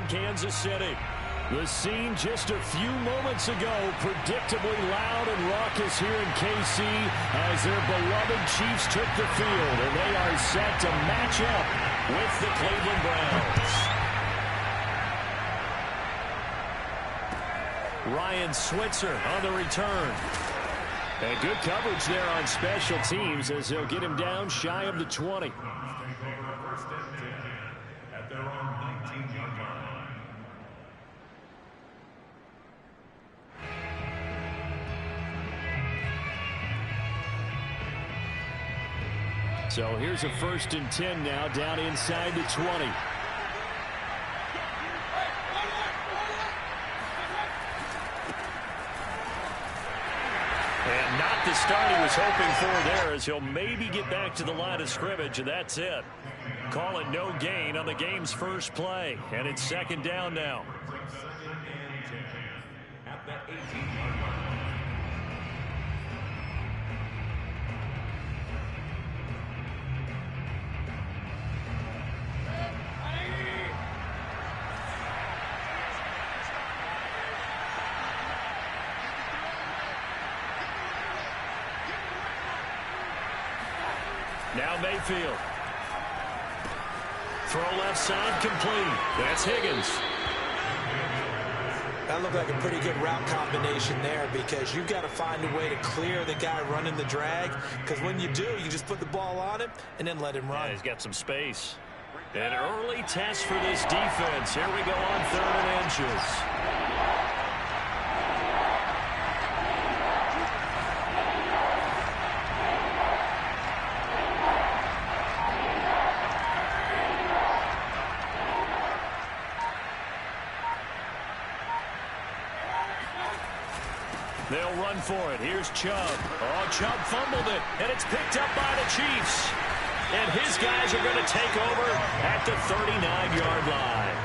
Kansas City. The scene just a few moments ago, predictably loud and raucous here in KC as their beloved Chiefs took the field, and they are set to match up with the Cleveland Browns. Ryan Switzer on the return. And good coverage there on special teams as they'll get him down shy of the 20. So here's a 1st and 10 now, down inside the 20. And not the start he was hoping for there, as he'll maybe get back to the line of scrimmage, and that's it. Call it no gain on the game's first play, and it's 2nd down now. At that 18-yard line. Now Mayfield. Throw left side complete. That's Higgins. That looked like a pretty good route combination there, because you've got to find a way to clear the guy running the drag, because when you do, you just put the ball on him and then let him run. Yeah, he's got some space. An early test for this defense. Here we go on 3rd and inches. They'll run for it. Here's Chubb. Oh, Chubb fumbled it, and it's picked up by the Chiefs. And his guys are going to take over at the 39-yard line.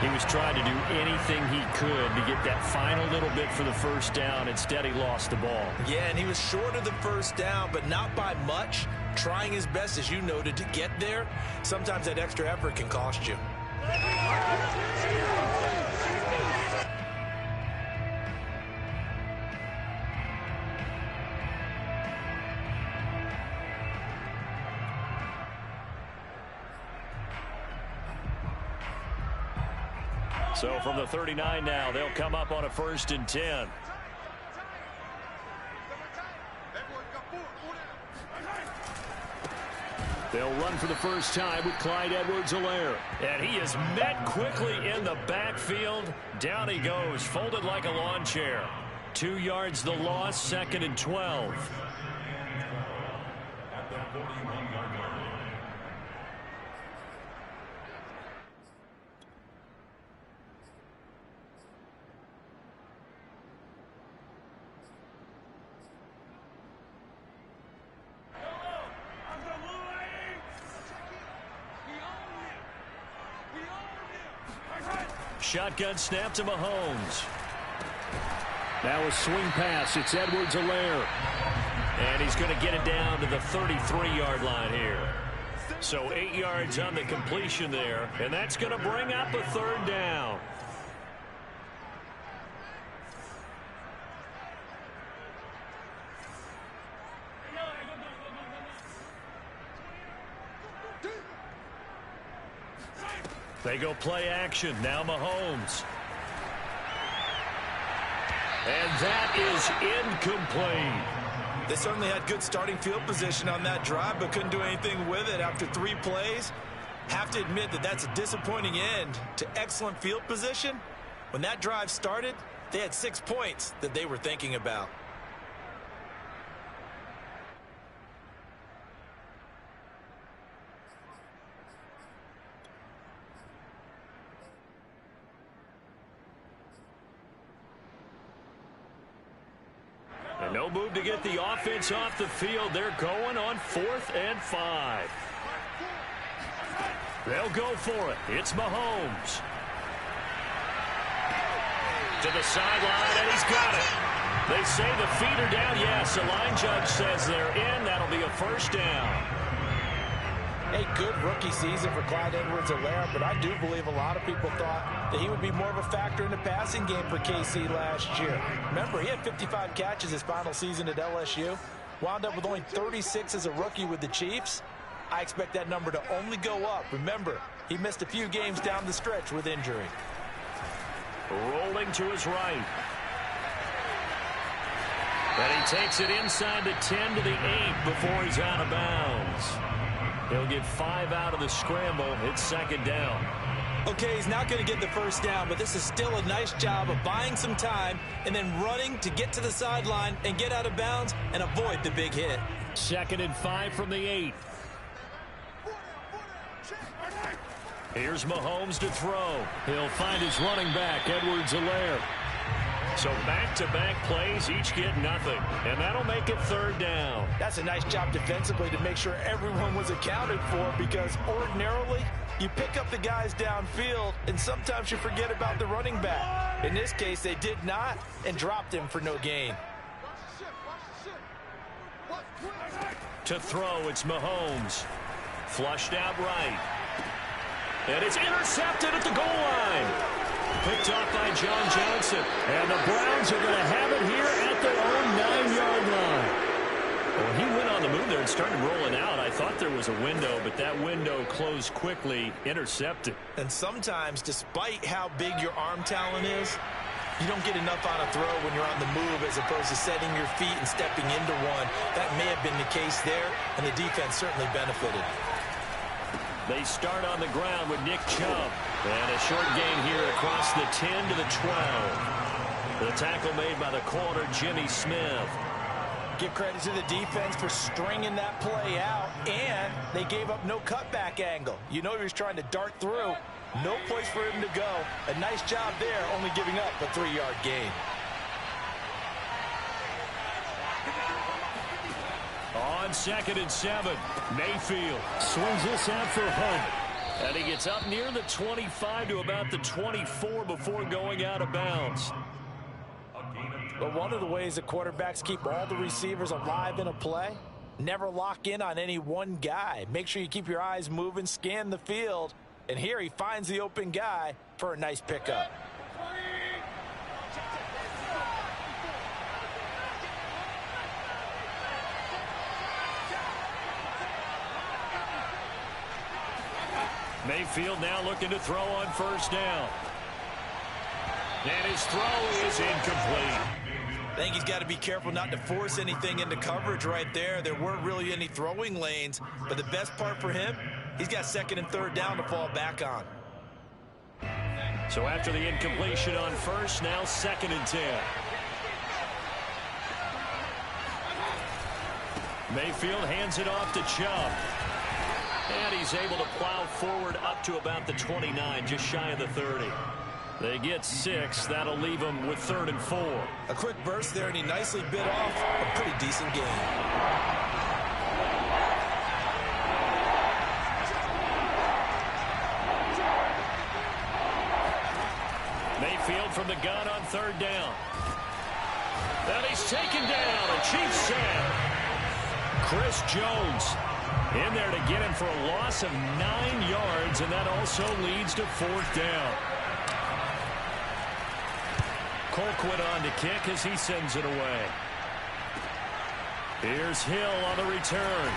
He was trying to do anything he could to get that final little bit for the 1st down. Instead, he lost the ball. Yeah, and he was short of the 1st down, but not by much. Trying his best, as you noted, to get there. Sometimes that extra effort can cost you. So from the 39 now, they'll come up on a 1st and 10. They'll run for the first time with Clyde Edwards-Helaire. And he is met quickly in the backfield. Down he goes, folded like a lawn chair. 2 yards the loss, 2nd and 12. Shotgun snap to Mahomes. Now a swing pass. It's Edwards-Helaire. And he's going to get it down to the 33-yard line here. So 8 yards on the completion there. And that's going to bring up a 3rd down. They go play action. Now Mahomes. And that is incomplete. They certainly had good starting field position on that drive, but couldn't do anything with it after 3 plays. Have to admit that that's a disappointing end to excellent field position. When that drive started, they had 6 points that they were thinking about. And no move to get the offense off the field. They're going on 4th and 5. They'll go for it. It's Mahomes. To the sideline, and he's got it. They say the feet are down. Yes, the line judge says they're in. That'll be a 1st down. A good rookie season for Clyde Edwards-Helaire, but I do believe a lot of people thought that he would be more of a factor in the passing game for KC last year. Remember, he had 55 catches his final season at LSU, wound up with only 36 as a rookie with the Chiefs. I expect that number to only go up. Remember, he missed a few games down the stretch with injury. Rolling to his right. And he takes it inside the 10 to the 8 before he's out of bounds. He'll get 5 out of the scramble. It's second down. Okay, he's not going to get the first down, but this is still a nice job of buying some time and then running to get to the sideline and get out of bounds and avoid the big hit. 2nd and 5 from the 8. Here's Mahomes to throw. He'll find his running back, Edwards-Helaire. So back-to-back plays, each get nothing. And that'll make it 3rd down. That's a nice job defensively to make sure everyone was accounted for, because ordinarily you pick up the guys downfield and sometimes you forget about the running back. In this case, they did not and dropped him for no gain. To throw, it's Mahomes. Flushed out right. And it's intercepted at the goal line. Picked off by John Johnson. And the Browns are going to have it here at their own 9-yard line. Well, he went on the move there and started rolling out. I thought there was a window, but that window closed quickly. Intercepted. And sometimes, despite how big your arm talent is, you don't get enough on a throw when you're on the move as opposed to setting your feet and stepping into one. That may have been the case there, and the defense certainly benefited. They start on the ground with Nick Chubb. And a short gain here across the 10 to the 12. The tackle made by the corner, Jimmy Smith. Give credit to the defense for stringing that play out, and they gave up no cutback angle. You know he was trying to dart through. No place for him to go. A nice job there, only giving up a 3-yard gain. On 2nd and 7, Mayfield swings this out for Hunt. And he gets up near the 25 to about the 24 before going out of bounds. But one of the ways that quarterbacks keep all the receivers alive in a play, never lock in on any one guy. Make sure you keep your eyes moving, scan the field. And here he finds the open guy for a nice pickup. Mayfield now looking to throw on 1st down. And his throw is incomplete. I think he's got to be careful not to force anything into coverage right there. There weren't really any throwing lanes, but the best part for him, he's got 2nd and 3rd down to fall back on. So after the incompletion on 1st, now 2nd and 10. Mayfield hands it off to Chubb. And he's able to plow forward up to about the 29, just shy of the 30. They get 6. That'll leave them with 3rd and 4. A quick burst there, and he nicely bit off a pretty decent gain. Mayfield from the gun on 3rd down. And he's taken down. A Chiefs sack. Chris Jones in there to get him for a loss of 9 yards, and that also leads to 4th down. Colquitt on to kick as he sends it away. Here's Hill on the return.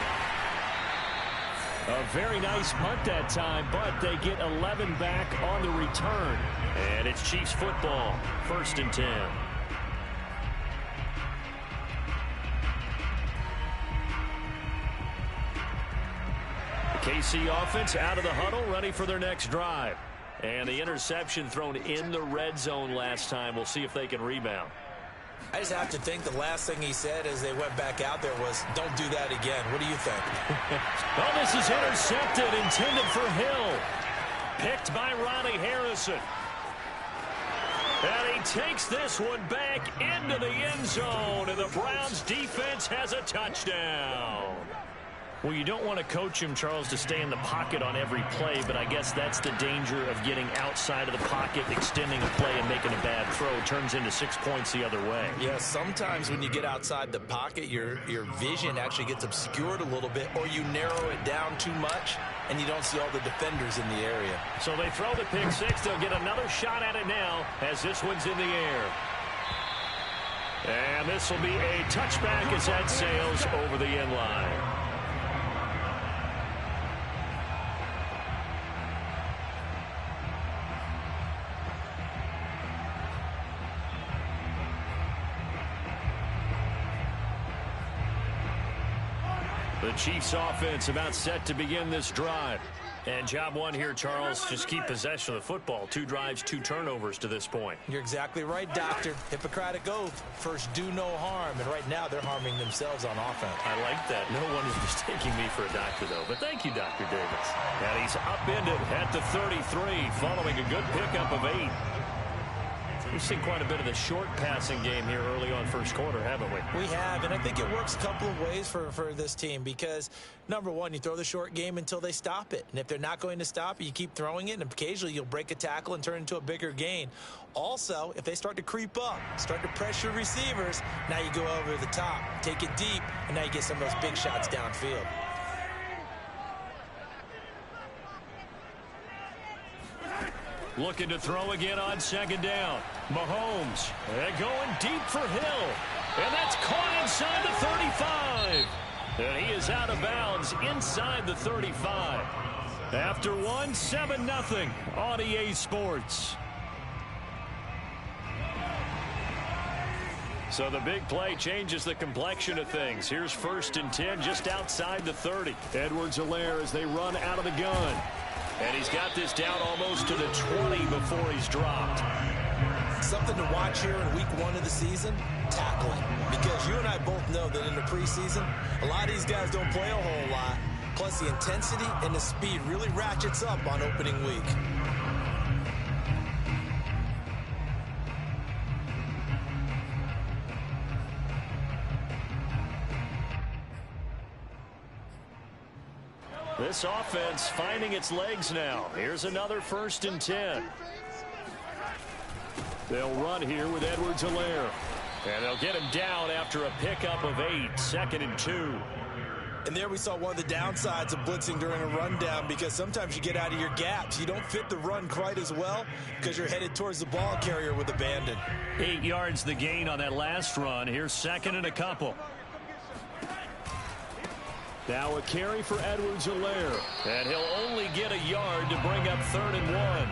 A very nice punt that time, but they get 11 back on the return. And it's Chiefs football, 1st and 10. KC offense out of the huddle, ready for their next drive. And the interception thrown in the red zone last time. We'll see if they can rebound. I just have to think the last thing he said as they went back out there was, don't do that again. What do you think? Well, this is intercepted, intended for Hill. Picked by Ronnie Harrison. And he takes this one back into the end zone, and the Browns defense has a touchdown. Well, you don't want to coach him, Charles, to stay in the pocket on every play, but I guess that's the danger of getting outside of the pocket, extending a play, and making a bad throw. It turns into 6 points the other way. Yeah, sometimes when you get outside the pocket, your vision actually gets obscured a little bit, or you narrow it down too much, and you don't see all the defenders in the area. So they throw the pick six. They'll get another shot at it now as this one's in the air. And this will be a touchback as that sails over the end line. The Chiefs offense about set to begin this drive. And job one here, Charles, just keep possession of the football. 2 drives, 2 turnovers to this point. You're exactly right, Doctor. Hippocratic oath. First, do no harm. And right now, they're harming themselves on offense. I like that. No one is mistaking me for a doctor, though. But thank you, Dr. Davis. And he's upended at the 33, following a good pickup of 8. We've seen quite a bit of the short passing game here early on first quarter, haven't we? We have, and I think it works a couple of ways for this team because, number one, you throw the short game until they stop it. And if they're not going to stop it, you keep throwing it, and occasionally you'll break a tackle and turn it into a bigger gain. Also, if they start to creep up, start to pressure receivers, now you go over the top, take it deep, and now you get some of those big shots downfield. Looking to throw again on second down. Mahomes going deep for Hill. And that's caught inside the 35. And he is out of bounds inside the 35. After one, 7-0 on EA Sports. So the big play changes the complexion of things. Here's 1st and 10 just outside the 30. Edwards-Helaire as they run out of the gun. And he's got this down almost to the 20 before he's dropped. Something to watch here in week 1 of the season, tackling. Because you and I both know that in the preseason, a lot of these guys don't play a whole lot. Plus the intensity and the speed really ratchets up on opening week. This offense finding its legs now. Here's another 1st and 10. They'll run here with Edwards-Helaire. And they'll get him down after a pickup of 8, 2nd and 2. And there we saw one of the downsides of blitzing during a rundown because sometimes you get out of your gaps. You don't fit the run quite as well because you're headed towards the ball carrier with abandon. 8 yards the gain on that last run. Here's 2nd and a couple. Now a carry for Edwards-Helaire. And he'll only get a yard to bring up 3rd and 1.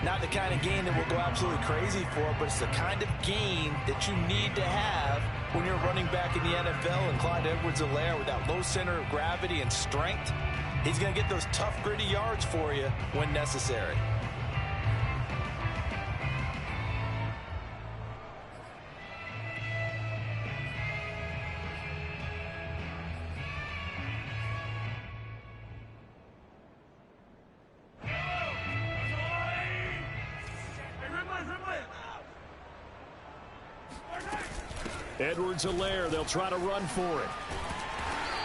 Not the kind of gain that we'll go absolutely crazy for, but it's the kind of gain that you need to have when you're running back in the NFL. And Clyde Edwards-Helaire, with that low center of gravity and strength, he's going to get those tough, gritty yards for you when necessary. Edwards-Helaire, they'll try to run for it.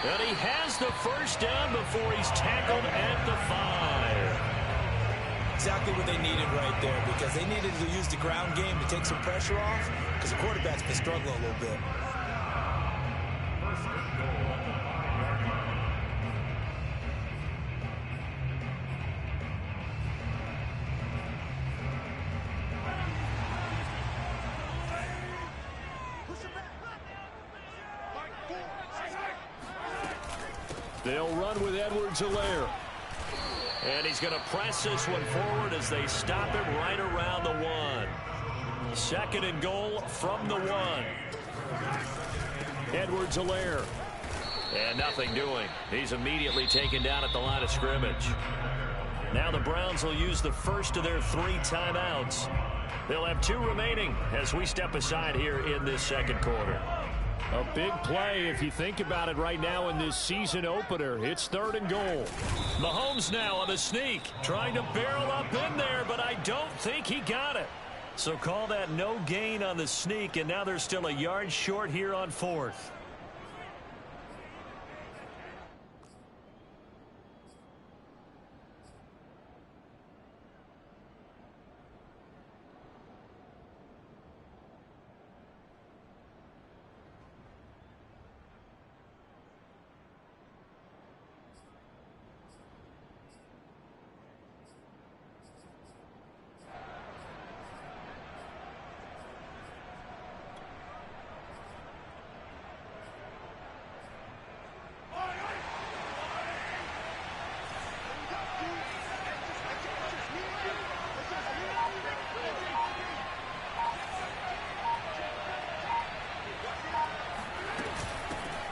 And he has the first down before he's tackled at the 5. Exactly what they needed right there because they needed to use the ground game to take some pressure off because the quarterback's been struggling a little bit. They'll run with Edwards-Helaire. And he's going to press this one forward as they stop him right around the 1. 2nd and goal from the 1. Edwards-Helaire. And nothing doing. He's immediately taken down at the line of scrimmage. Now the Browns will use the first of their 3 timeouts. They'll have 2 remaining as we step aside here in this second quarter. A big play if you think about it right now in this season opener. It's 3rd and goal. Mahomes now on the sneak, trying to barrel up in there, but I don't think he got it. So call that no gain on the sneak, and now they're still a yard short here on 4th.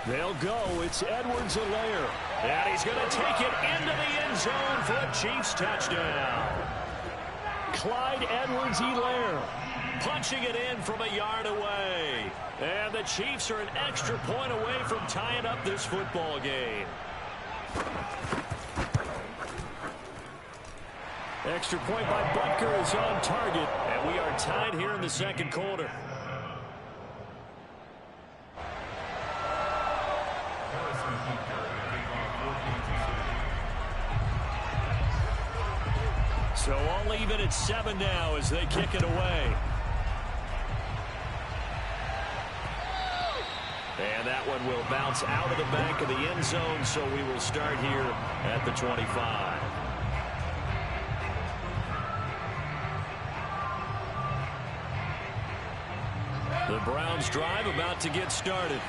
They'll go. It's Edwards-Helaire. And he's going to take it into the end zone for a Chiefs touchdown. Clyde Edwards-Helaire punching it in from a yard away. And the Chiefs are an extra point away from tying up this football game. Extra point by Butker is on target. And we are tied here in the second quarter. So all even at 7 now as they kick it away. And that one will bounce out of the back of the end zone, so we will start here at the 25. The Browns drive about to get started.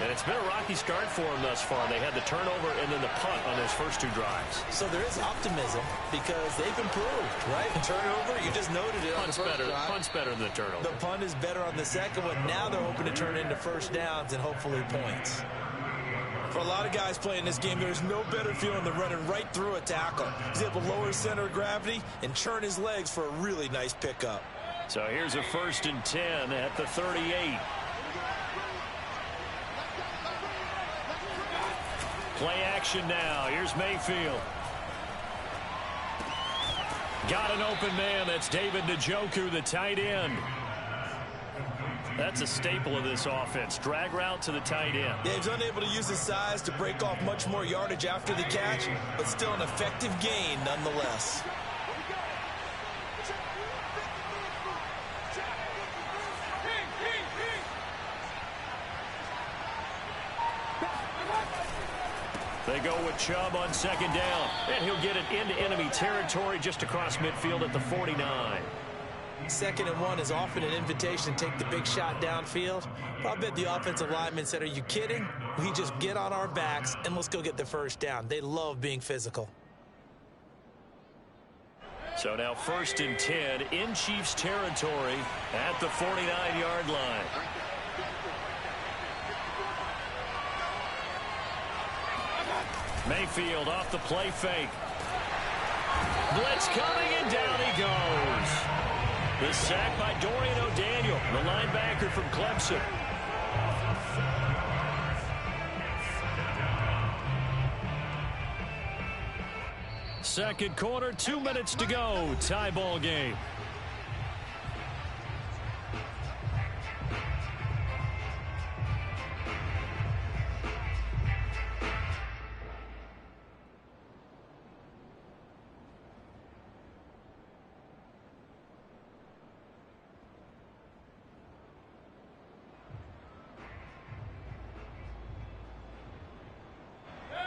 And it's been a rocky start for them thus far. They had the turnover and then the punt on those first two drives. So there is optimism because they've improved, right? Turnover, you just noted it on the first drive. Punt's better than the turnover. The punt is better on the second one. Now they're hoping to turn into first downs and hopefully points. For a lot of guys playing this game, there's no better feeling than running right through a tackle. He's able to lower his center of gravity and churn his legs for a really nice pickup. So here's a 1st and 10 at the 38. Play action now. Here's Mayfield. Got an open man. That's David Njoku, the tight end. That's a staple of this offense. Drag route to the tight end. Yeah, he's unable to use his size to break off much more yardage after the catch, but still an effective gain nonetheless. They go with Chubb on 2nd down, and he'll get it into enemy territory just across midfield at the 49. 2nd and 1 is often an invitation to take the big shot downfield. But I bet the offensive lineman said, are you kidding? We just get on our backs and let's go get the first down. They love being physical. So now 1st and 10 in Chiefs territory at the 49-yard line. Mayfield off the play fake. Blitz coming, and down he goes. The sack by Dorian O'Daniel, the linebacker from Clemson. Second quarter, 2 minutes to go. Tie ball game.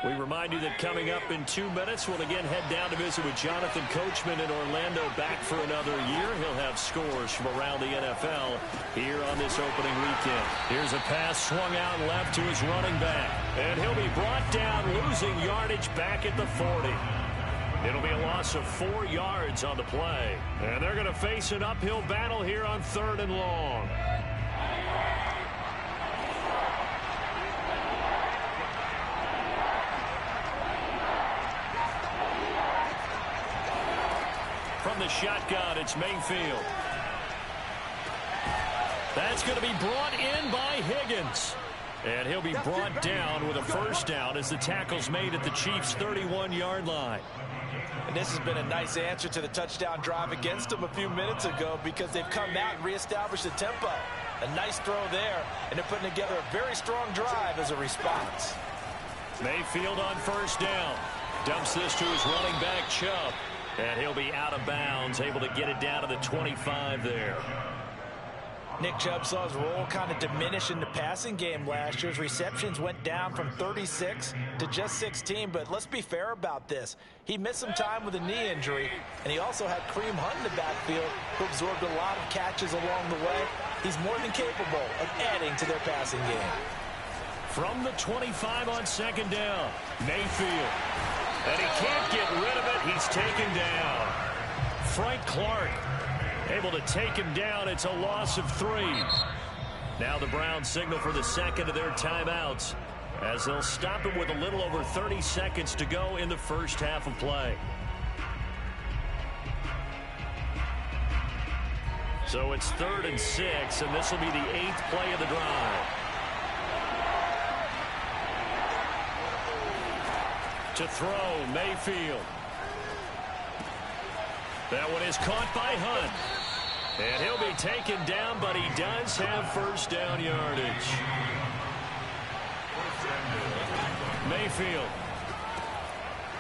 We remind you that coming up in 2 minutes, we'll again head down to visit with Jonathan Coachman in Orlando, back for another year. He'll have scores from around the NFL here on this opening weekend. Here's a pass swung out left to his running back. And he'll be brought down, losing yardage back at the 40. It'll be a loss of 4 yards on the play. And they're going to face an uphill battle here on 3rd and long. From the shotgun, it's Mayfield. That's going to be brought in by Higgins. And he'll be brought down with a first down as the tackle's made at the Chiefs' 31-yard line. And this has been a nice answer to the touchdown drive against them a few minutes ago because they've come out and reestablished the tempo. A nice throw there, and they're putting together a very strong drive as a response. Mayfield on first down. Dumps this to his running back, Chubb. And he'll be out of bounds, able to get it down to the 25 there. Nick Chubb saw his role kind of diminish in the passing game last year. His receptions went down from 36 to just 16, but let's be fair about this. He missed some time with a knee injury, and he also had Kareem Hunt in the backfield, who absorbed a lot of catches along the way. He's more than capable of adding to their passing game. From the 25 on 2nd down, Mayfield. And he can't get rid of it. He's taken down. Frank Clark able to take him down. It's a loss of 3. Now the Browns signal for the second of their timeouts. as they'll stop him with a little over 30 seconds to go in the first half of play. So it's 3rd and 6, and this will be the 8th play of the drive. To throw, Mayfield. That one is caught by Hunt. And he'll be taken down, but he does have first down yardage. Mayfield.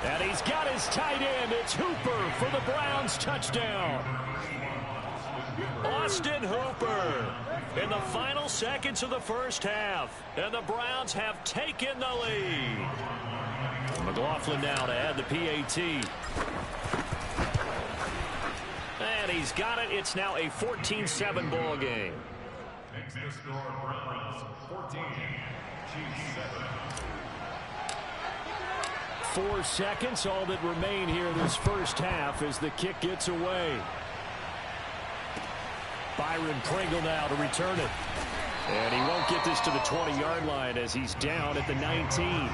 And he's got his tight end. It's Hooper for the Browns touchdown. Austin Hooper in the final seconds of the first half. And the Browns have taken the lead. McLaughlin now to add the PAT. And he's got it. It's now a 14-7 ball game. 4 seconds, all that remain here in this first half as the kick gets away. Byron Pringle now to return it. And he won't get this to the 20-yard line as he's down at the 19.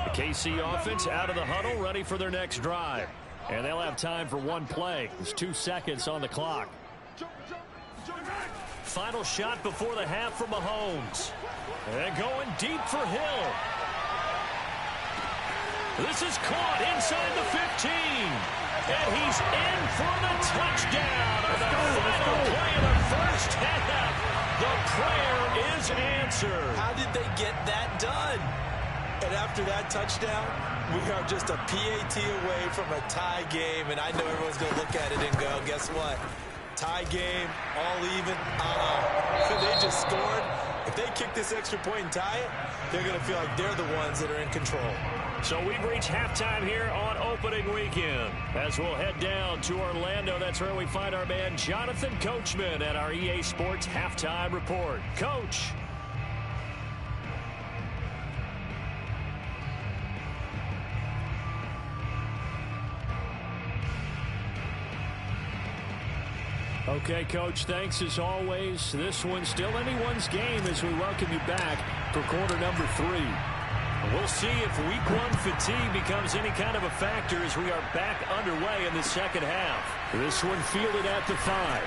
The KC offense out of the huddle, ready for their next drive. And they'll have time for one play. There's 2 seconds on the clock. Final shot before the half from Mahomes. And going deep for Hill. This is caught inside the 15. And he's in for the touchdown on the final play of the first half. The prayer is answered. How did they get that done? And after that touchdown, we are just a PAT away from a tie game. And I know everyone's going to look at it and go, guess what? Tie game, all even. They just scored. If they kick this extra point and tie it, they're going to feel like they're the ones that are in control. So we've reached halftime here on opening weekend. As we'll head down to Orlando, that's where we find our man Jonathan Coachman at our EA Sports Halftime Report. Coach. Okay, Coach, thanks as always. This one's still anyone's game as we welcome you back for quarter number 3. We'll see if week 1 fatigue becomes any kind of a factor as we are back underway in the second half. This one fielded at the 5.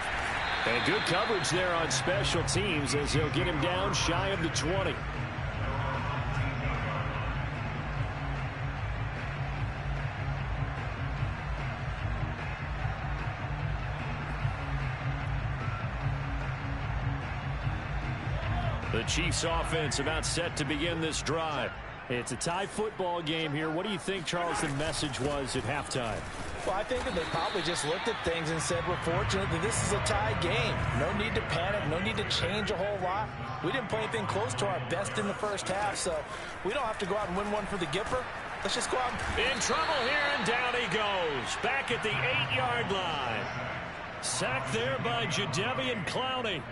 And good coverage there on special teams as they'll get him down shy of the 20. The Chiefs offense about set to begin this drive. It's a tie football game here. What do you think, Charles, the message was at halftime? Well, I think that they probably just looked at things and said, we're fortunate that this is a tie game. No need to panic. No need to change a whole lot. We didn't play anything close to our best in the first half, so we don't have to go out and win one for the Gipper. Let's just go out. In trouble here, and down he goes. Back at the 8-yard line. Sacked there by Jadeveon Clowney.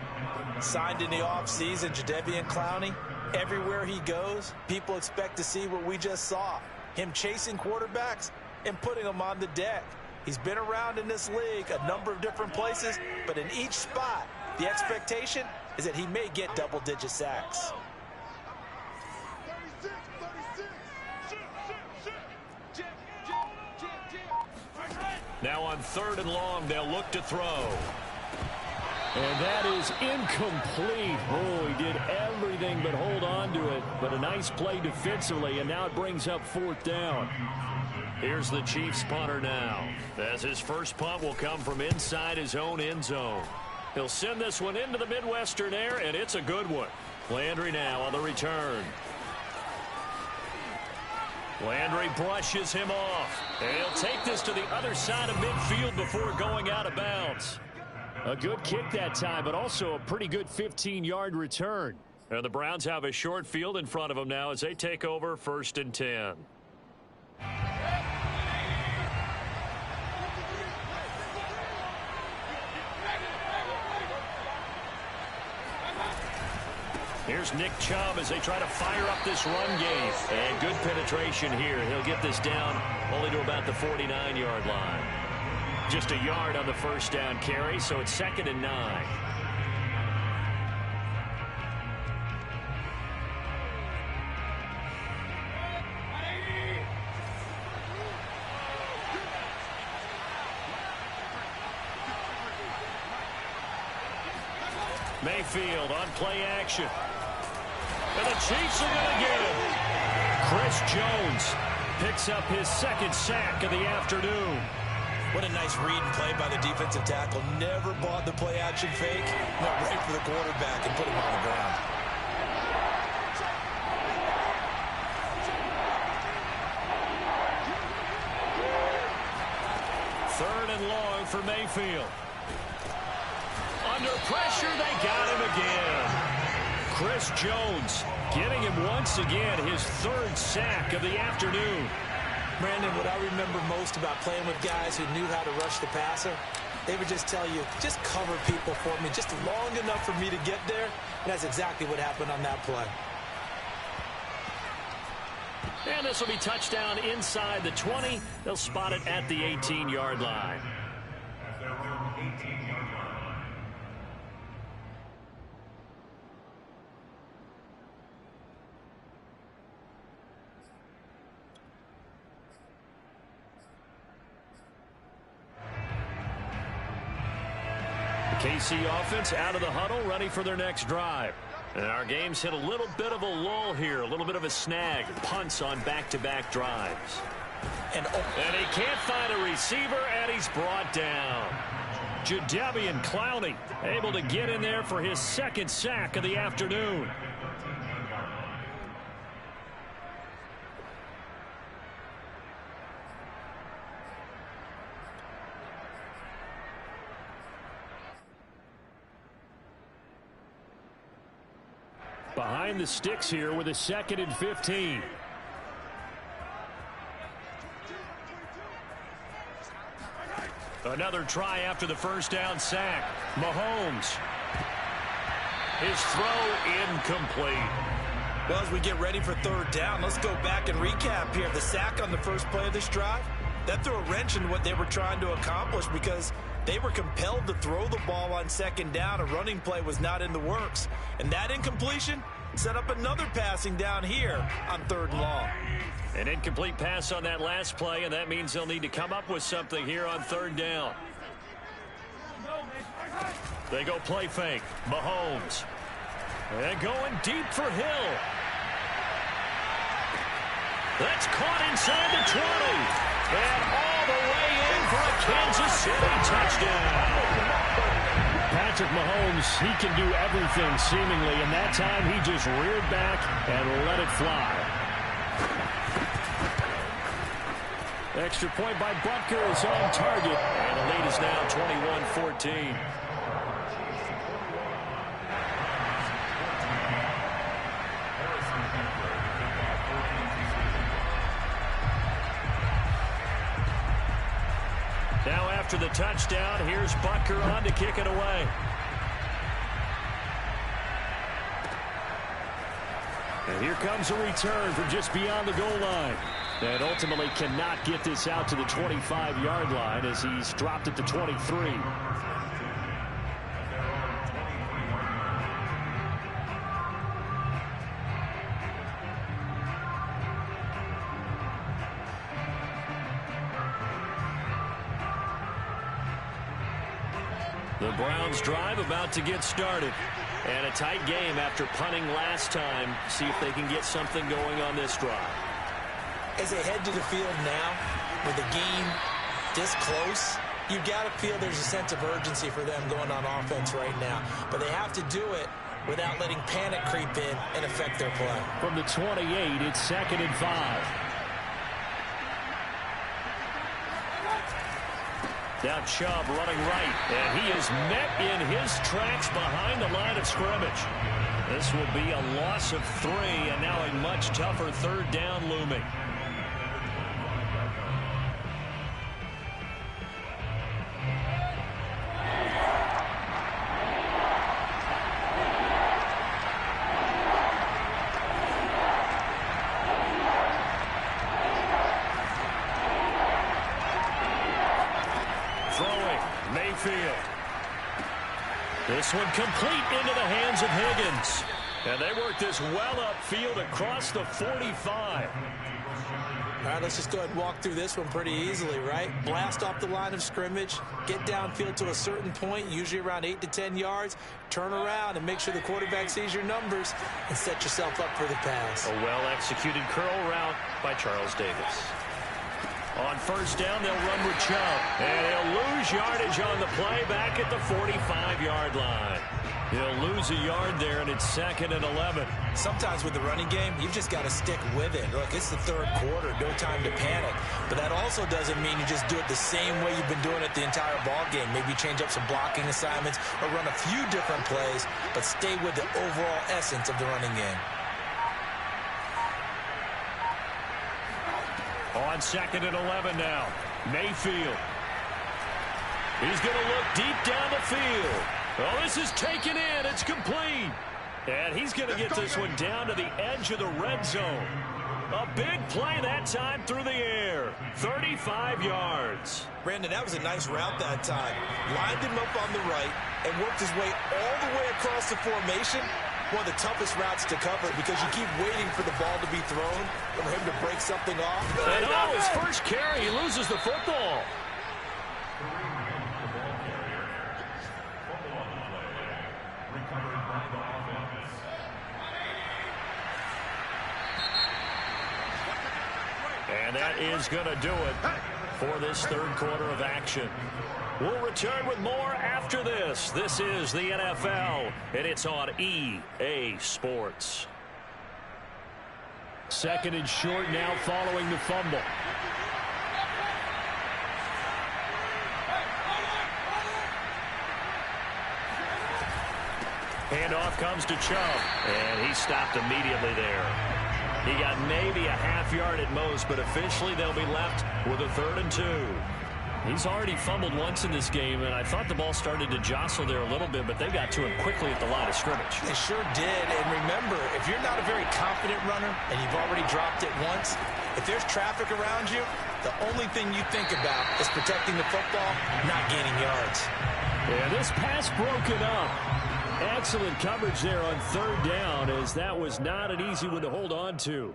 Signed in the offseason, Jadeveon Clowney. Everywhere he goes, people expect to see what we just saw. Him chasing quarterbacks and putting them on the deck. He's been around in this league a number of different places, but in each spot, the expectation is that he may get double-digit sacks. Now on 3rd and long, they'll look to throw. And that is incomplete. Oh, he did everything but hold on to it. But a nice play defensively, and now it brings up 4th down. Here's the Chiefs punter now, as his first punt will come from inside his own end zone. He'll send this one into the Midwestern air, and it's a good one. Landry now on the return. Landry brushes him off. And he'll take this to the other side of midfield before going out of bounds. A good kick that time, but also a pretty good 15-yard return. And the Browns have a short field in front of them now as they take over 1st and 10. Here's Nick Chubb as they try to fire up this run game. And good penetration here. He'll get this down only to about the 49-yard line. Just a yard on the first down carry, so it's 2nd and 9. Mayfield on play action. And the Chiefs are going to get him. Chris Jones picks up his 2nd sack of the afternoon. What a nice read and play by the defensive tackle. Never bought the play action fake. Went right for the quarterback and put him on the ground. Third and long for Mayfield. Under pressure, they got him again. Chris Jones getting him once again his 3rd sack of the afternoon. Brandon, what I remember most about playing with guys who knew how to rush the passer, they would just tell you, just cover people for me, just long enough for me to get there. And that's exactly what happened on that play. And this will be touchdown inside the 20. They'll spot it at the 18-yard line. KC offense out of the huddle, ready for their next drive. And our game's hit a little bit of a lull here, a little bit of a snag. Punts on back-to-back drives. And he can't find a receiver, and he's brought down. Jadeveon Clowney able to get in there for his 2nd sack of the afternoon. Behind the sticks here with a 2nd and 15. Another try after the first down sack. Mahomes. His throw incomplete. Well, as we get ready for 3rd down, let's go back and recap here. The sack on the first play of this drive, that threw a wrench in what they were trying to accomplish because they were compelled to throw the ball on 2nd down. A running play was not in the works. And that incompletion set up another passing down here on 3rd and long. An incomplete pass on that last play, and that means they'll need to come up with something here on 3rd down. They go play fake. Mahomes. And going deep for Hill. That's caught inside the 20. And all the way in for a Kansas City touchdown. Patrick Mahomes, he can do everything seemingly, and that time he just reared back and let it fly. Extra point by Butker is on target, and the lead is now 21-14. Now after the touchdown, here's Butker on to kick it away. And here comes a return from just beyond the goal line. And ultimately cannot get this out to the 25-yard line as he's dropped it to 23. The Browns drive about to get started. And a tight game after punting last time. See if they can get something going on this drive. As they head to the field now, with the game this close, you've got to feel there's a sense of urgency for them going on offense right now. But they have to do it without letting panic creep in and affect their play. From the 28, it's 2nd and 5. Now Chubb running right, and he is met in his tracks behind the line of scrimmage. This will be a loss of 3, and now a much tougher 3rd down looming. Mayfield. This one complete into the hands of Higgins. And they work this well upfield across the 45. All right, let's just go ahead and walk through this one pretty easily, right? Blast off the line of scrimmage, get downfield to a certain point, usually around 8 to 10 yards, turn around and make sure the quarterback sees your numbers and set yourself up for the pass. A well-executed curl route by Charles Davis. On first down, they'll run with Chubb. And he'll lose yardage on the play back at the 45-yard line. He'll lose a yard there, and it's 2nd and 11. Sometimes with the running game, you've just got to stick with it. Look, it's the third quarter, no time to panic. But that also doesn't mean you just do it the same way you've been doing it the entire ball game. Maybe change up some blocking assignments or run a few different plays, but stay with the overall essence of the running game. On 2nd and 11 now, Mayfield. He's going to look deep down the field. Oh, this is taken in. It's complete. And he's going to get this one down to the edge of the red zone. A big play that time through the air. 35 yards. Brandon, that was a nice route that time. Lined him up on the right and worked his way all the way across the formation. One of the toughest routes to cover because you keep waiting for the ball to be thrown, for him to break something off. And his first carry, he loses the football. And that is going to do it for this third quarter of action. We'll return with more after this. This is the NFL, and it's on EA Sports. 2nd and short now following the fumble. Handoff comes to Chubb, and he stopped immediately there. He got maybe a half yard at most, but officially they'll be left with a 3rd and 2. He's already fumbled once in this game, and I thought the ball started to jostle there a little bit, but they got to him quickly at the line of scrimmage. They sure did, and remember, if you're not a very confident runner and you've already dropped it once, if there's traffic around you, the only thing you think about is protecting the football, not gaining yards. Yeah, this pass broken up. Excellent coverage there on 3rd down, as that was not an easy one to hold on to.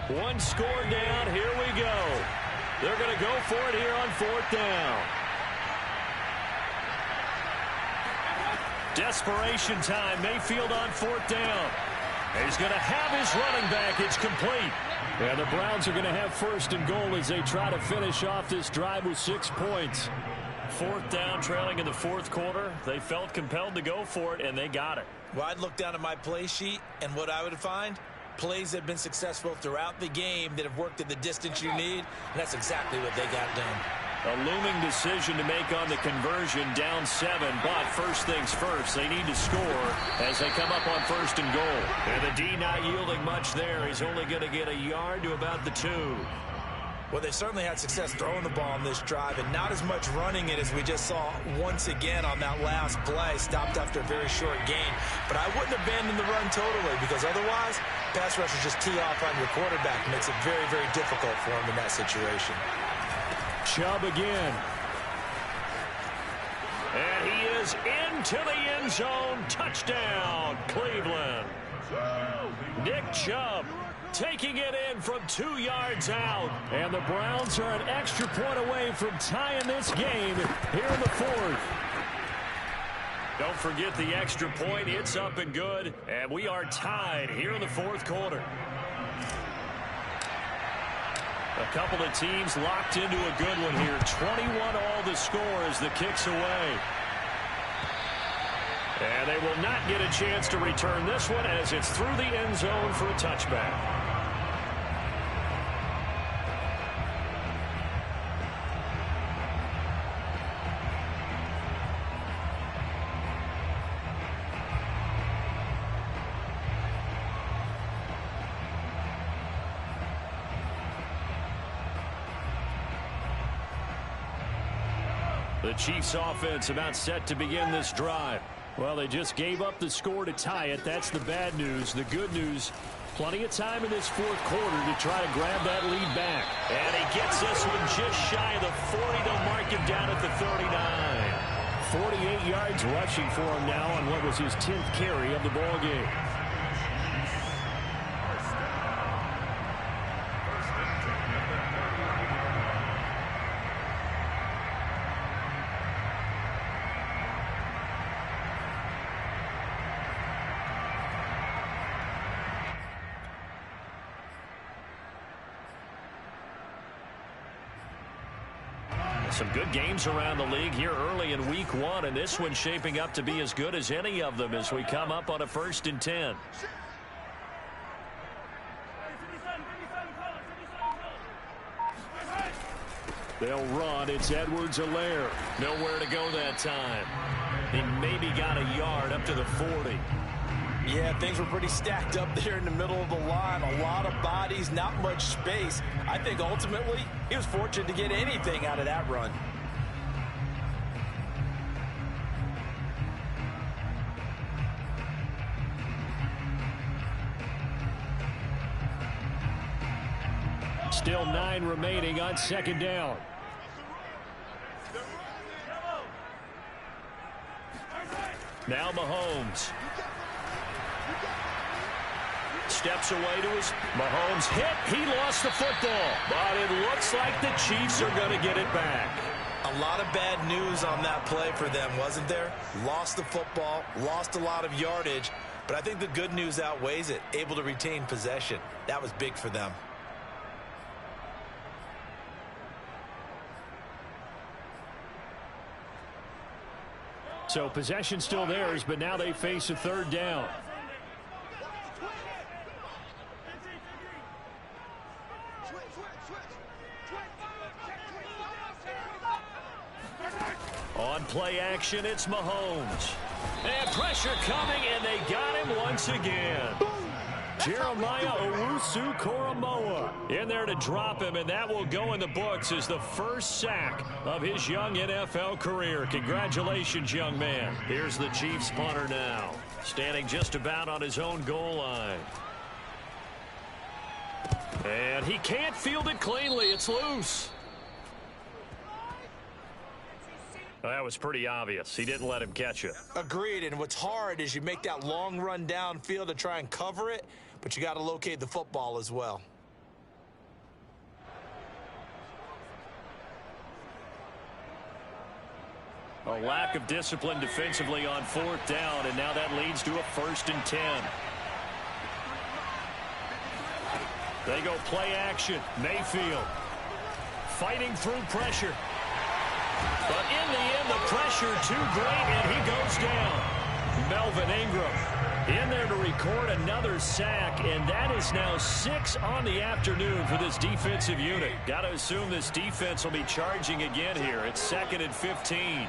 One score down. Here we go. They're going to go for it here on 4th down. Desperation time. Mayfield on 4th down. He's going to have his running back. It's complete. And the Browns are going to have 1st and goal as they try to finish off this drive with 6 points. 4th down, trailing in the 4th quarter. They felt compelled to go for it, and they got it. Well, I'd look down at my play sheet, and what I would find, plays that have been successful throughout the game that have worked at the distance you need, and that's exactly what they got done. A looming decision to make on the conversion, down 7, but first things first, they need to score as they come up on 1st and goal. And the D not yielding much there. He's only going to get a yard to about the 2. Well, they certainly had success throwing the ball on this drive, and not as much running it as we just saw once again on that last play, stopped after a very short gain. But I wouldn't abandon the run totally, because otherwise, pass rushers just tee off on your quarterback. It makes it very, very difficult for him in that situation. Chubb again. And he is into the end zone. Touchdown, Cleveland. Nick Chubb taking it in from 2 yards out. And the Browns are an extra point away from tying this game here in the 4th. Don't forget the extra point. It's up and good. And we are tied here in the 4th quarter. A couple of teams locked into a good one here. 21 all the score as the kick's away. And they will not get a chance to return this one as it's through the end zone for a touchback. The Chiefs offense about set to begin this drive. Well, they just gave up the score to tie it. That's the bad news. The good news, plenty of time in this fourth quarter to try to grab that lead back. And he gets this one just shy of the 40. They'll mark him down at the 39. 48 yards rushing for him now on what was his 10th carry of the ball game. Some good games around the league here early in week one, and this one's shaping up to be as good as any of them as we come up on a 1st and 10. They'll run. It's Edwards-Helaire. Nowhere to go that time. He maybe got a yard up to the 40. Yeah, things were pretty stacked up there in the middle of the line. A lot of bodies, not much space. I think ultimately he was fortunate to get anything out of that run. Still 9 remaining on 2nd down. Now Mahomes. Steps away to his Mahomes hit. He lost the football, but it looks like the Chiefs are going to get it back. A lot of bad news on that play for them, wasn't there? Lost the football, lost a lot of yardage, but I think the good news outweighs it. Able to retain possession. That was big for them. So possession still theirs, but now they face a 3rd down. On play action, it's Mahomes. And pressure coming, and they got him once again. Jeremiah Owusu-Koramoah in there to drop him, and that will go in the books as the first sack of his young NFL career. Congratulations, young man. Here's the Chiefs punter now, standing just about on his own goal line. And he can't field it cleanly. It's loose. Well, that was pretty obvious. He didn't let him catch it. Agreed, and what's hard is you make that long run downfield to try and cover it, but you got to locate the football as well. A lack of discipline defensively on 4th down, and now that leads to a 1st and 10. They go play action. Mayfield fighting through pressure. But in the end, the pressure too great, and he goes down. Melvin Ingram in there to record another sack, and that is now 6 on the afternoon for this defensive unit. Got to assume this defense will be charging again here. It's 2nd and 15.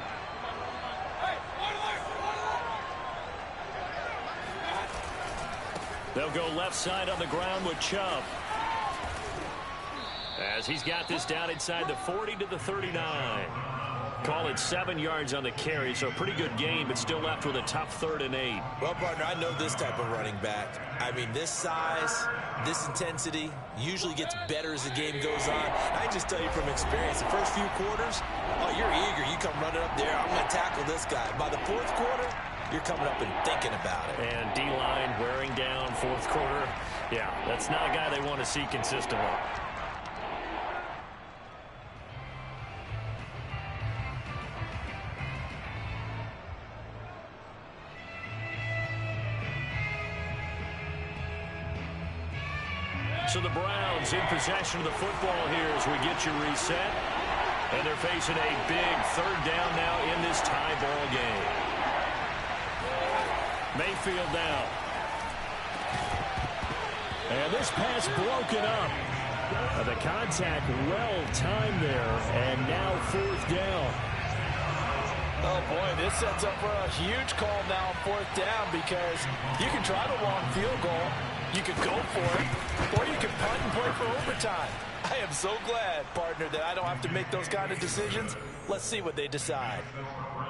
They'll go left side on the ground with Chubb, as he's got this down inside the 40 to the 39. Call it 7 yards on the carry, so a pretty good game, but still left with a tough 3rd and 8. Well, partner, I know this type of running back. I mean, this size, this intensity usually gets better as the game goes on. I just tell you from experience, the first few quarters, oh, you're eager. You come running up there, I'm going to tackle this guy. By the 4th quarter, you're coming up and thinking about it. And D-line wearing down 4th quarter. Yeah, that's not a guy they want to see consistently. So the Browns in possession of the football here as we get you reset. And they're facing a big 3rd down now in this tie ball game. Mayfield now. And this pass broken up. The contact well timed there. And now 4th down. Oh, boy, this sets up for a huge call now on 4th down, because you can try the long field goal. You could go for it, or you could punt and play for overtime. I am so glad, partner, that I don't have to make those kind of decisions. Let's see what they decide.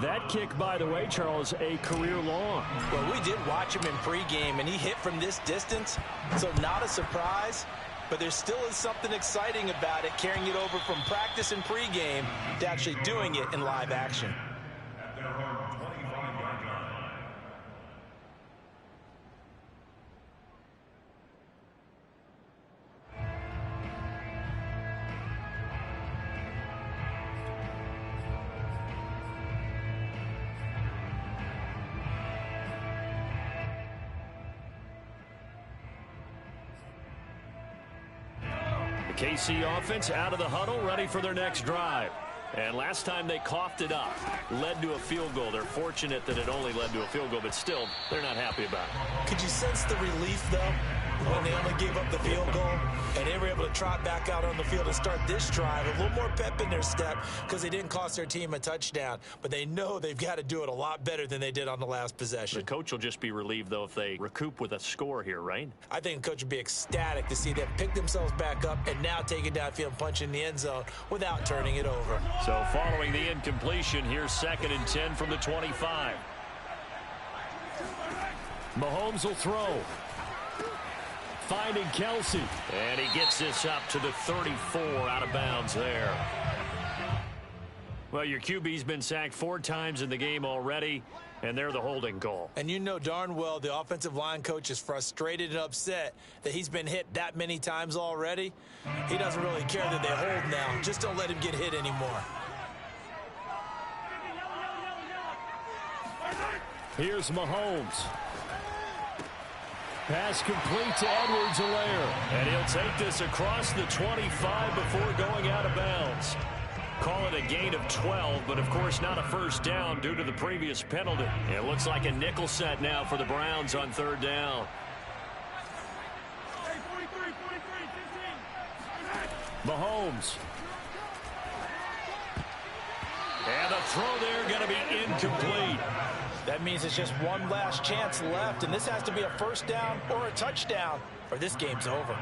That kick, by the way, Charles, a career long. Well, we did watch him in pregame, and he hit from this distance, so not a surprise. But there still is something exciting about it, carrying it over from practice and pregame to actually doing it in live action. The KC offense out of the huddle, ready for their next drive. And last time they coughed it up, led to a field goal. They're fortunate that it only led to a field goal, but still, they're not happy about it. Could you sense the relief, though, when they only gave up the field goal and they were able to trot back out on the field and start this drive? A little more pep in their step because they didn't cost their team a touchdown, but they know they've got to do it a lot better than they did on the last possession. The coach will just be relieved, though, if they recoup with a score here, right? I think the coach would be ecstatic to see them pick themselves back up and now take it downfield and punch in the end zone without turning it over. So following the incompletion, here's 2nd and 10 from the 25. Mahomes will throw. Finding Kelsey. And he gets this up to the 34, out of bounds there. Well, your QB's been sacked 4 times in the game already, and they're the holding call. And you know darn well the offensive line coach is frustrated and upset that he's been hit that many times already. He doesn't really care that they hold now. Just don't let him get hit anymore. Here's Mahomes. Pass complete to Edwards-Helaire. And he'll take this across the 25 before going out of bounds. Call it a gain of 12, but of course not a first down due to the previous penalty. It looks like a nickel set now for the Browns on 3rd down. Mahomes. And the throw there going to be incomplete. That means it's just one last chance left, and this has to be a first down or a touchdown, or this game's over.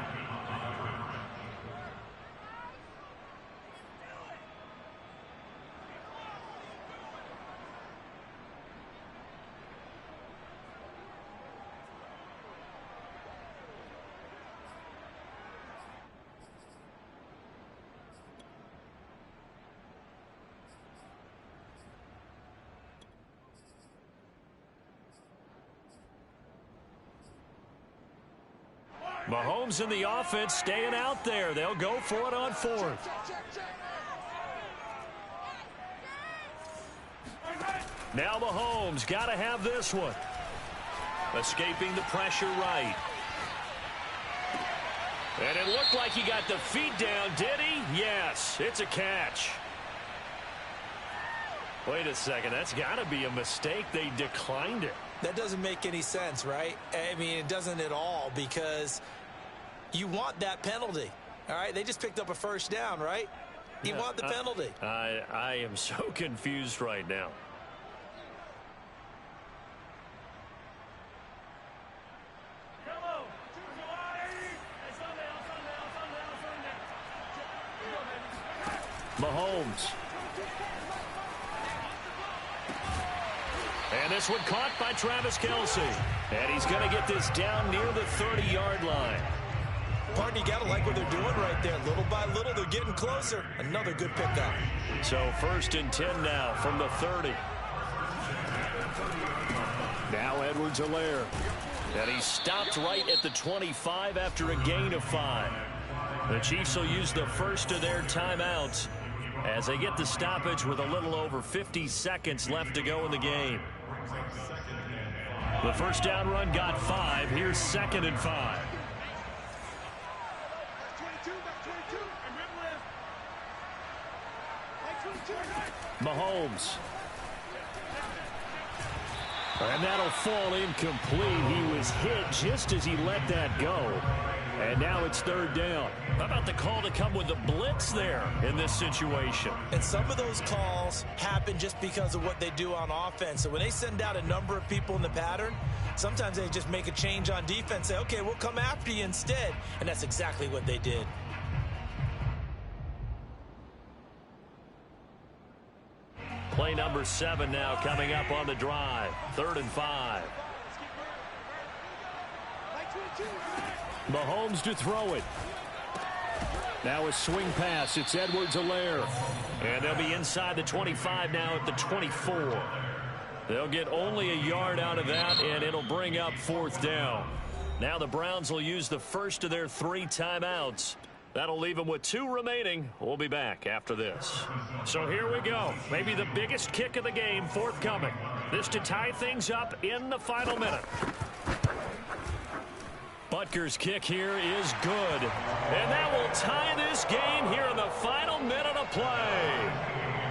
Mahomes in the offense staying out there. They'll go for it on 4th. Now Mahomes got to have this one. Escaping the pressure right. And it looked like he got the feet down, did he? Yes, it's a catch. Wait a second, that's got to be a mistake. They declined it. That doesn't make any sense, right? I mean, it doesn't at all, because you want that penalty, all right? They just picked up a first down, right? You want the penalty. I am so confused right now. Mahomes. And this one caught by Travis Kelce. And he's going to get this down near the 30-yard line. Partner, you got to like what they're doing right there. Little by little, they're getting closer. Another good pickup. So 1st and 10 now from the 30. Now Edwards-Helaire. And he stopped right at the 25 after a gain of 5. The Chiefs will use the first of their timeouts as they get the stoppage with a little over 50 seconds left to go in the game. The first down run got 5. Here's 2nd and 5. Mahomes. And that'll fall incomplete. He was hit just as he let that go. And now it's 3rd down. How about the call to come with the blitz there in this situation? And some of those calls happen just because of what they do on offense. So when they send out a number of people in the pattern, sometimes they just make a change on defense, say, okay, we'll come after you instead. And that's exactly what they did. Play number 7 now coming up on the drive. 3rd and 5. Mahomes to throw it. Now a swing pass. It's Edwards-Helaire. And they'll be inside the 25 now at the 24. They'll get only a yard out of that, and it'll bring up 4th down. Now the Browns will use the first of their 3 timeouts. That'll leave them with 2 remaining. We'll be back after this. So here we go. Maybe the biggest kick of the game forthcoming. This to tie things up in the final minute. Butker's kick here is good. And that will tie this game here in the final minute of play.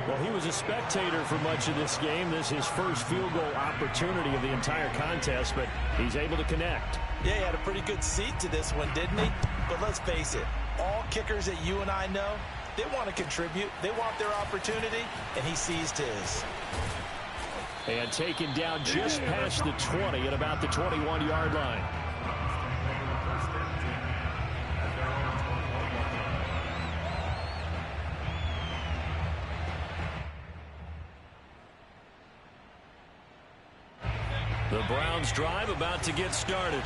Well, he was a spectator for much of this game. This is his first field goal opportunity of the entire contest, but he's able to connect. Yeah, he had a pretty good seat to this one, didn't he? But let's face it, all kickers that you and I know, they want to contribute. They want their opportunity, and he seized his. And taken down just past the 20 at about the 21-yard line. The Browns drive about to get started.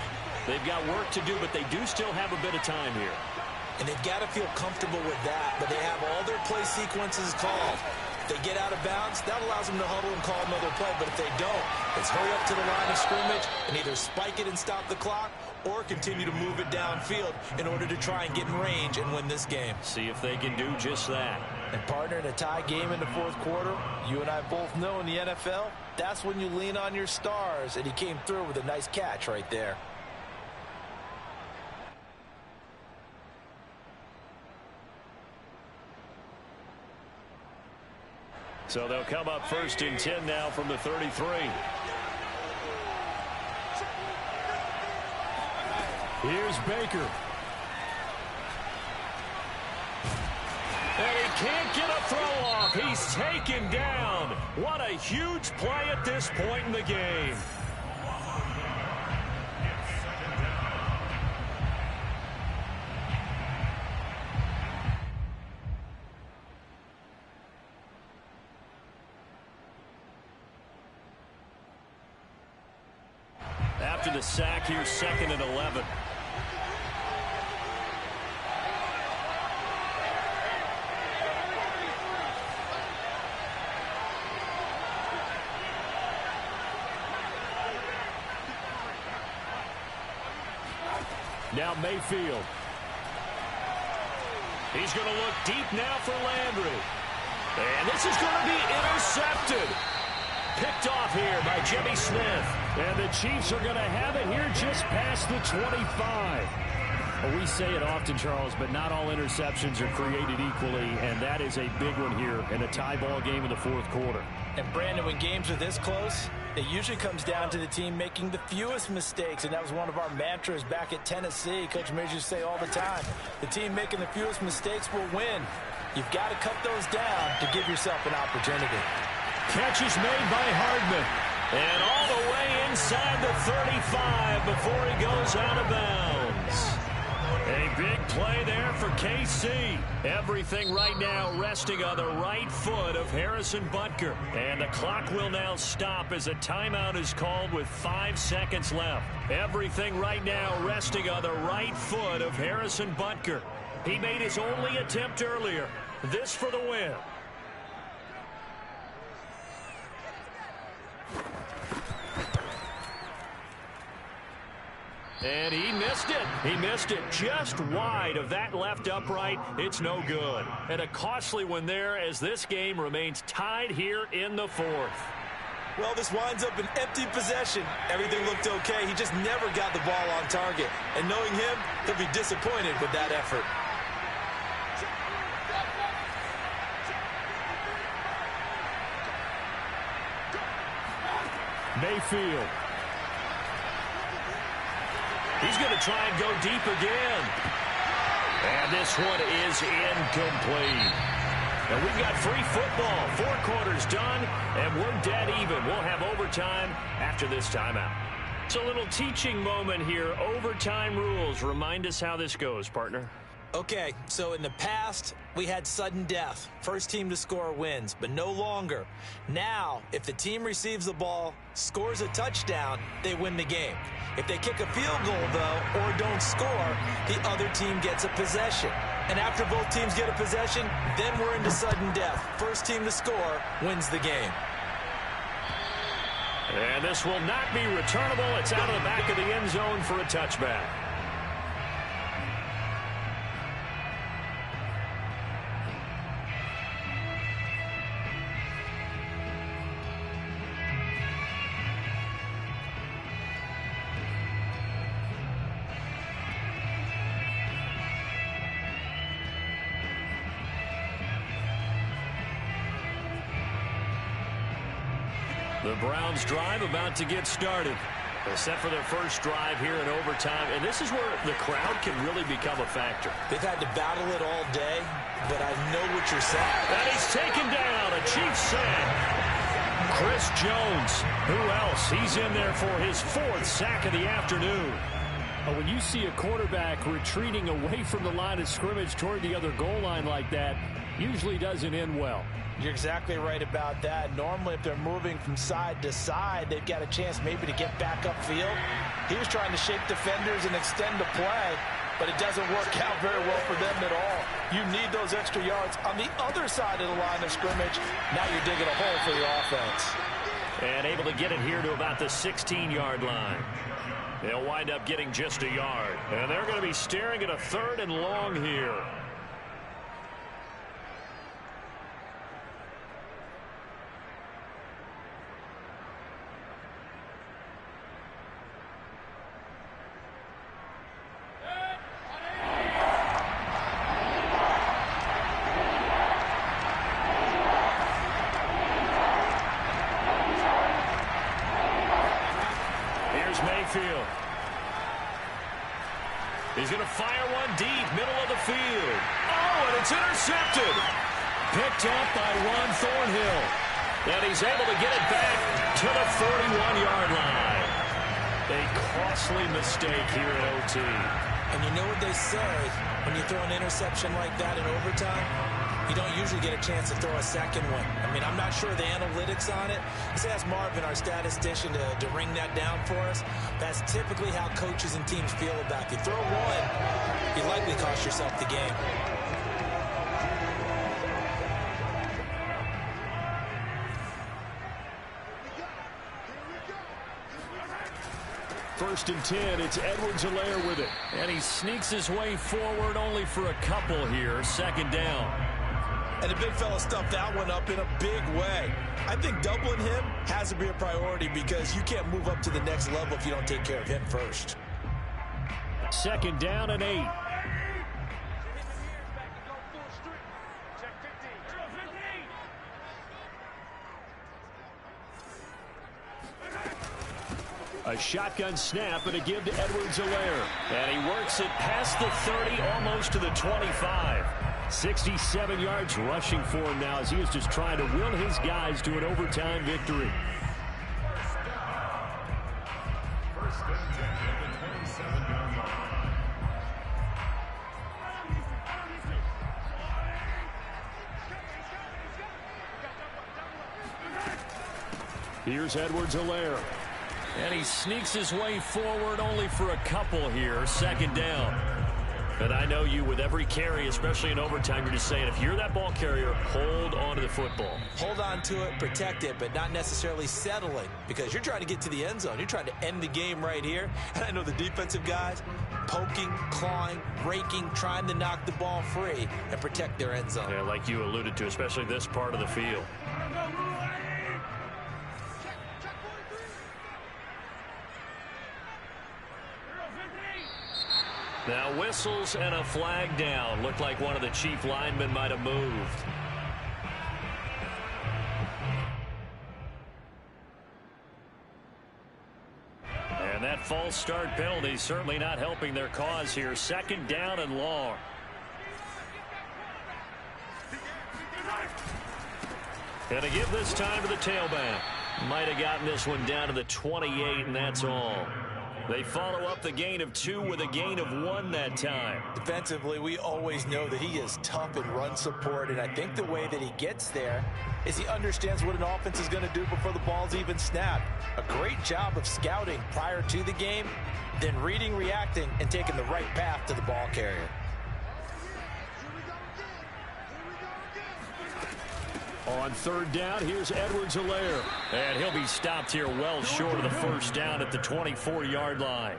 They've got work to do, but they do still have a bit of time here. And they've got to feel comfortable with that, but they have all their play sequences called. If they get out of bounds, that allows them to huddle and call another play. But if they don't, it's hurry up to the line of scrimmage and either spike it and stop the clock or continue to move it downfield in order to try and get in range and win this game. See if they can do just that. And partner, in a tie game in the 4th quarter, you and I both know in the NFL, that's when you lean on your stars, and he came through with a nice catch right there. So they'll come up 1st and 10 now from the 33. Here's Baker. And he can't get a throw off. He's taken down. What a huge play at this point in the game. After the sack, here's 2nd and 11. Now Mayfield. He's going to look deep now for Landry. And this is going to be intercepted. Picked off here by Jimmy Smith. And the Chiefs are going to have it here just past the 25. Well, we say it often, Charles, but not all interceptions are created equally, and that is a big one here in a tie ball game in the 4th quarter. And, Brandon, when games are this close, it usually comes down to the team making the fewest mistakes, and that was one of our mantras back at Tennessee. Coach Majors used to say all the time, the team making the fewest mistakes will win. You've got to cut those down to give yourself an opportunity. Catch is made by Hardman. And all the way inside the 35 before he goes out of bounds. A big play there for KC. Everything right now resting on the right foot of Harrison Butker. And the clock will now stop as a timeout is called with 5 seconds left. Everything right now resting on the right foot of Harrison Butker. He made his only attempt earlier. This for the win. And he missed it. He missed it just wide of that left upright. It's no good. And a costly one there as this game remains tied here in the 4th. Well, this winds up an empty possession. Everything looked okay. He just never got the ball on target. And knowing him, he'll be disappointed with that effort. Mayfield. He's going to try and go deep again. And this one is incomplete. And we've got free football. 4 quarters done, and we're dead even. We'll have overtime after this timeout. It's a little teaching moment here. Overtime rules. Remind us how this goes, partner. Okay, so in the past, we had sudden death. First team to score wins, but no longer. Now, if the team receives the ball, scores a touchdown, they win the game. If they kick a field goal, though, or don't score, the other team gets a possession. And after both teams get a possession, then we're into sudden death. First team to score wins the game. And this will not be returnable. It's out of the back of the end zone for a touchback. The Browns drive about to get started. They're set for their first drive here in overtime, and this is where the crowd can really become a factor. They've had to battle it all day, but I know what you're saying. And he's taken down, a Chiefs sack. Chris Jones, who else? He's in there for his 4th sack of the afternoon. When you see a quarterback retreating away from the line of scrimmage toward the other goal line like that, usually doesn't end well. You're exactly right about that. Normally, if they're moving from side to side, they've got a chance maybe to get back upfield. He was trying to shake defenders and extend the play, but it doesn't work out very well for them at all. You need those extra yards on the other side of the line of scrimmage. Now you're digging a hole for the offense. And able to get it here to about the 16-yard line. They'll wind up getting just a yard. And they're going to be staring at a 3rd and long here. Mayfield. He's going to fire one deep, middle of the field. Oh, and it's intercepted. Picked up by Juan Thornhill. And he's able to get it back to the 41-yard line. A costly mistake here at OT. And you know what they say, when you throw an interception like that in overtime, you don't usually get a chance to throw a second one. I mean, I'm not sure the analytics on it. Let's ask Marvin, our statistician, to ring that down for us. That's typically how coaches and teams feel about you. Throw one, you likely cost yourself the game. First and 10, it's Edwards-Helaire with it. And he sneaks his way forward only for a couple here. 2nd down. And the big fella stuffed that one up in a big way. I think doubling him has to be a priority because you can't move up to the next level if you don't take care of him first. 2nd down and 8. A shotgun snap and a give to Edwards-Helaire. And he works it past the 30, almost to the 25. 67 yards rushing for him now as he is just trying to will his guys to an overtime victory. Here's Edwards-Helaire. And he sneaks his way forward only for a couple here. 2nd down. And I know you, with every carry, especially in overtime, you're just saying, if you're that ball carrier, hold on to the football. Hold on to it, protect it, but not necessarily settling, because you're trying to get to the end zone. You're trying to end the game right here. And I know the defensive guys poking, clawing, raking, trying to knock the ball free and protect their end zone. Yeah, like you alluded to, especially this part of the field. Now whistles and a flag down. Looked like one of the Chief linemen might have moved. And that false start penalty certainly not helping their cause here. 2nd down and long. And to give this time to the tailback. Might have gotten this one down to the 28, and that's all. They follow up the gain of 2 with a gain of 1 that time. Defensively, we always know that he is tough in run support, and I think the way that he gets there is he understands what an offense is going to do before the ball's even snapped. A great job of scouting prior to the game, then reading, reacting, and taking the right path to the ball carrier. On 3rd down, here's Edwards-Helaire. And he'll be stopped here well short of the first down at the 24-yard line.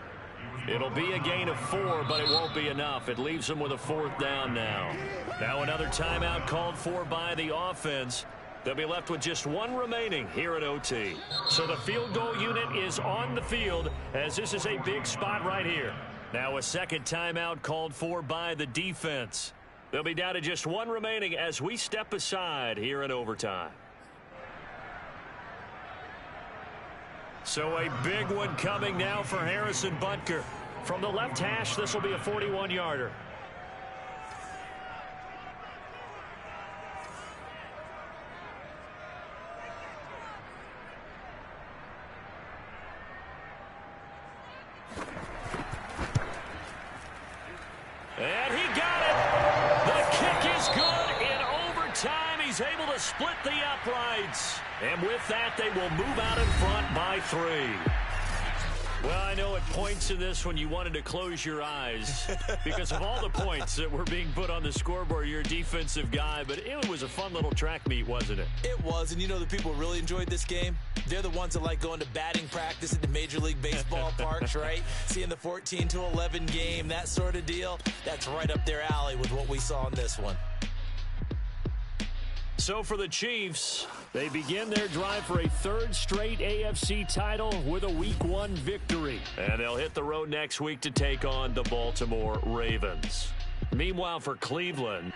It'll be a gain of 4, but it won't be enough. It leaves them with a 4th down now. Now another timeout called for by the offense. They'll be left with just 1 remaining here at OT. So the field goal unit is on the field as this is a big spot right here. Now a second timeout called for by the defense. They'll be down to just 1 remaining as we step aside here in overtime. So a big one coming now for Harrison Butker. From the left hash, this will be a 41-yarder. And he got it. The kick is good in overtime. He's able to split the uprights. And with that, they will move out in front by 3. Well, I know at points in this when you wanted to close your eyes because of all the points that were being put on the scoreboard. You're a defensive guy, but it was a fun little track meet, wasn't it? It was, and you know the people who really enjoyed this game? They're the ones that like going to batting practice at the Major League Baseball parks, right? Seeing the 14-11 game, that sort of deal. That's right up their alley with what we saw in this one. So for the Chiefs, they begin their drive for a 3rd straight AFC title with a Week 1 victory. And they'll hit the road next week to take on the Baltimore Ravens. Meanwhile, for Cleveland,